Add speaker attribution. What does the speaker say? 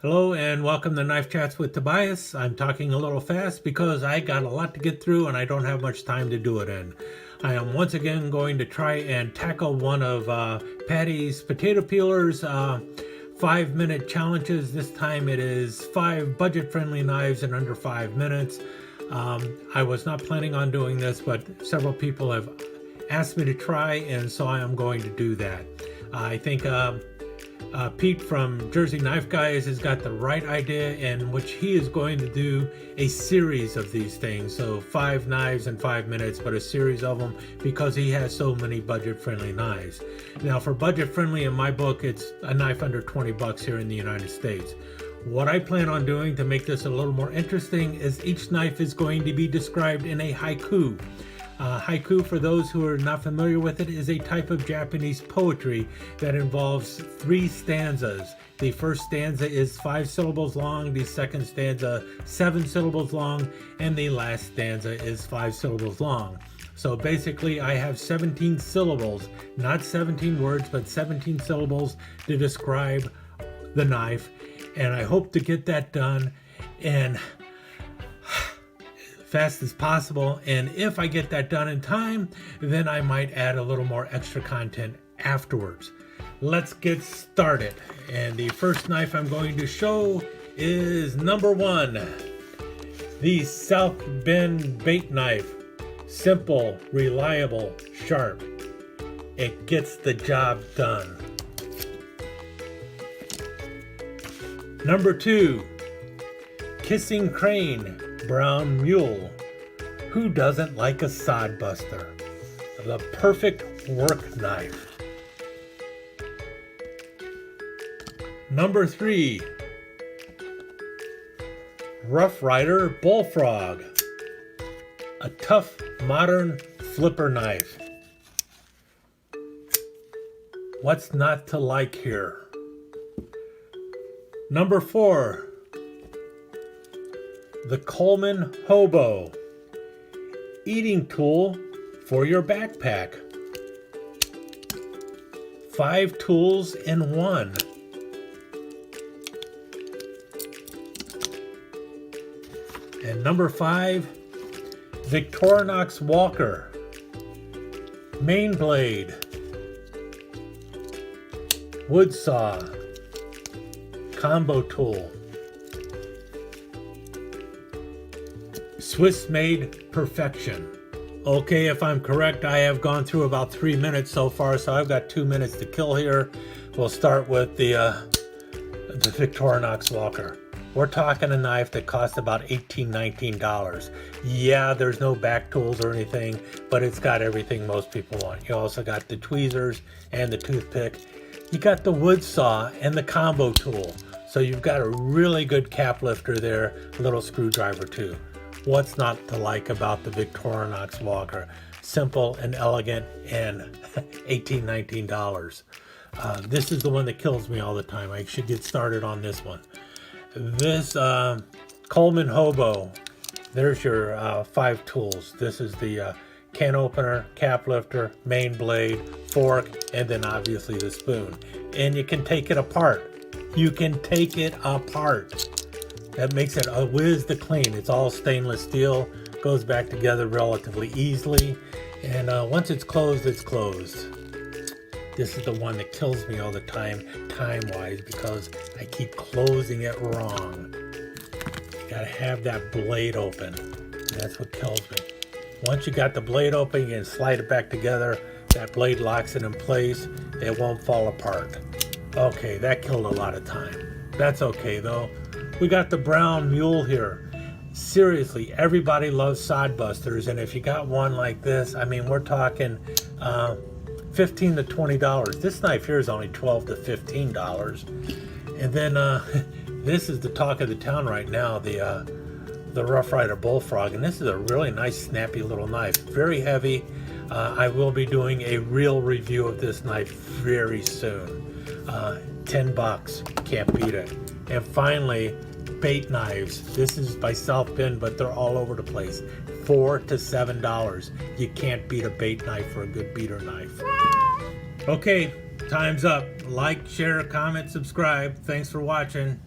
Speaker 1: Hello and welcome to Knife Chats with Tobias. I'm talking a little fast because I got a lot to get through and I don't have much time to do it in. I am once again going to try and tackle one of Paddy's potato peelers 5-minute challenges. This time it is 5 budget-friendly knives in under 5 minutes. I was not planning on doing this, but several people have asked me to try, and so I am going to do that. I think Pete from Jersey Knife Guys has got the right idea, in which he is going to do a series of these things. So 5 knives in 5 minutes, but a series of them because he has so many budget-friendly knives. Now, for budget-friendly, in my book, it's a knife under 20 bucks here in the United States. What I plan on doing to make this a little more interesting is each knife is going to be described in a haiku. Haiku, for those who are not familiar with it, is a type of Japanese poetry that involves 3 stanzas. The first stanza is 5 syllables long, the second stanza 7 syllables long, and the last stanza is 5 syllables long. So basically I have 17 syllables, not 17 words, but 17 syllables to describe the knife, and I hope to get that done and fast as possible. And if I get that done in time, then I might add a little more extra content afterwards. Let's get started. And the first knife I'm going to show is number 1, the South Bend bait knife. Simple, reliable, sharp. It gets the job done. Number 2, Kissing Crane Brown Mule. Who doesn't like a sod buster? The perfect work knife. Number 3, Rough Rider Bullfrog. A tough modern flipper knife. What's not to like here? Number 4, the Coleman Hobo. Eating tool for your backpack. 5 tools in one. And number 5, Victorinox Walker. Main blade. Wood saw. Combo tool. Swiss made perfection. Okay, if I'm correct, I have gone through about 3 minutes so far, so I've got 2 minutes to kill here. We'll start with the Victorinox Walker. We're talking a knife that costs about $18, $19. Yeah, there's no back tools or anything, but it's got everything most people want. You also got the tweezers and the toothpick. You got the wood saw and the combo tool. So you've got a really good cap lifter there, a little screwdriver too. What's not to like about the Victorinox Walker? Simple and elegant, and $18, $19. This is the one that kills me all the time. I should get started on this one. This Coleman Hobo, there's your 5 tools. This is the can opener, cap lifter, main blade, fork, and then obviously the spoon. And you can take it apart. You can take it apart. That makes it a whiz to clean. It's all stainless steel, goes back together relatively easily, and once it's closed, it's closed. This is the one that kills me all the time-wise, because I keep closing it wrong. You gotta have that blade open. That's what kills me. Once you got the blade open, you can slide it back together. That blade locks it in place. It won't fall apart. Okay, that killed a lot of time. That's okay though. We got the brown mule here. Seriously, everybody loves sod busters, and if you got one like this, I mean, we're talking $15 to $20. This knife here is only $12 to $15. And then this is the talk of the town right now, the Rough Rider Bullfrog, and this is a really nice, snappy little knife. Very heavy. I will be doing a real review of this knife very soon. 10 bucks, can't beat it. And finally, bait knives. This is by South Bend, but they're all over the place. $4 to $7. You can't beat a bait knife for a good beater knife. Okay, time's up. Like, share, comment, subscribe. Thanks for watching.